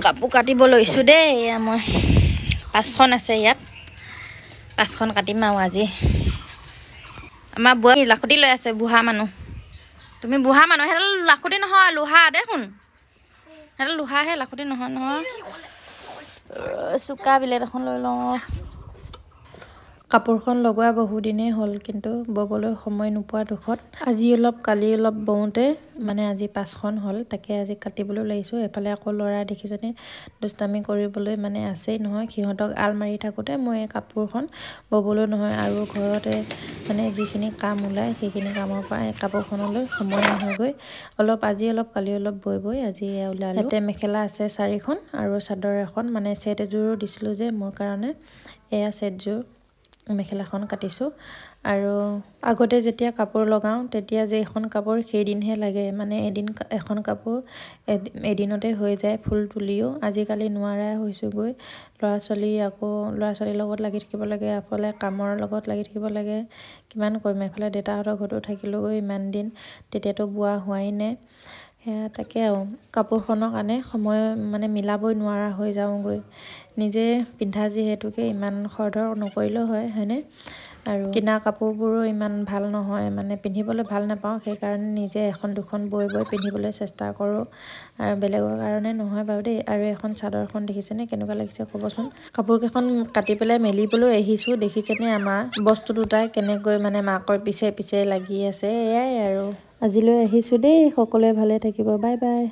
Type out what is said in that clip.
কাপোৰ কাটিব লৈছোঁ দেই। এয়া মই 5খন আছে ইয়াত, 5খন কাটিম আৰু আজি। আমাৰ বুঢ়া লাখুটি লৈ আছে, বুঢ়া মানুহ। তুমি বুঢ়া মানুহ, সেইডাল লাখুটি নহয়, লোহা দেখোন। সেইডাল লোহাহে, লাখুটি নহয় নহয়। চোকা বিলেট এখন লৈ লওঁ। কাপোৰখন লগোৱা বহুদিনেই হ'ল, কিন্তু ববলৈ সময় নোপোৱা দুখত আজি অলপ কালি অলপ বওঁতে মানে আজি 5খন হ'ল। তাকে আজি কাটিবলৈ লাগিছোঁ। এফালে আকৌ ল'ৰা দেখিছেনে দুষ্টামি কৰিবলৈ মানে আছেই নহয়। সিহঁতক আল মাৰি থাকোঁতে মই কাপোৰখন ববলৈ নহয়, আৰু ঘৰতে মানে যিখিনি কাম ওলায় সেইখিনি কামৰ পৰা কাপোৰখনলৈ সময় নহয়গৈ। আজি অলপ কালি অলপ বৈ আজি ওলালোঁ। ইয়াতে মেখেলা আছে 4খন আৰু চাদৰ এখন, মানে ছেট এযোৰো দিছিলোঁ যে মোৰ কাৰণে। এয়া ছেটযোৰ মেখেলাখন কাটিছোঁ। আৰু আগতে যেতিয়া কাপোৰ লগাওঁ তেতিয়া যে এখন কাপোৰ সেইদিনহে লাগে, মানে এখন কাপোৰ এদিনতে হৈ যায় ফুল তুলিও। আজিকালি নোৱাৰাই হৈছোঁগৈ। ল'ৰা ছোৱালীৰ লগত লাগি থাকিব লাগে, এফালে কামৰ লগত লাগি থাকিব লাগে। কিমান কৰিম, এফালে দেউতাহঁতৰ ঘৰতো থাকিলোঁগৈ ইমান দিন, তেতিয়াতো বোৱা হোৱাই নাই। সেয়া তাকে আৰু কাপোৰখনৰ কাৰণে সময় মানে মিলাবই নোৱাৰা হৈ যাওঁগৈ। নিজে পিন্ধা যিহেতুকে ইমান খৰধৰ নকৰিলেও হয়নে? আৰু কিনা কাপোৰবোৰো ইমান ভাল নহয়, মানে পিন্ধিবলৈ ভাল নাপাওঁ। সেইকাৰণে নিজে এখন দুখন বৈ পিন্ধিবলৈ চেষ্টা কৰোঁ, আৰু বেলেগৰ কাৰণে নহয় বাৰু দেই। আৰু এখন চাদৰখন দেখিছেনে কেনেকুৱা লাগিছে ক'বচোন। কাপোৰকেইখন কাটি পেলাই মেলিবলৈ আহিছোঁ, দেখিছেনে আমাৰ বস্তু দুটাই কেনেকৈ মানে মাকৰ পিছে পিছে লাগি আছে। এয়াই আৰু আজিলৈ আহিছোঁ দেই, সকলোৱে ভালে থাকিব, বাই বাই।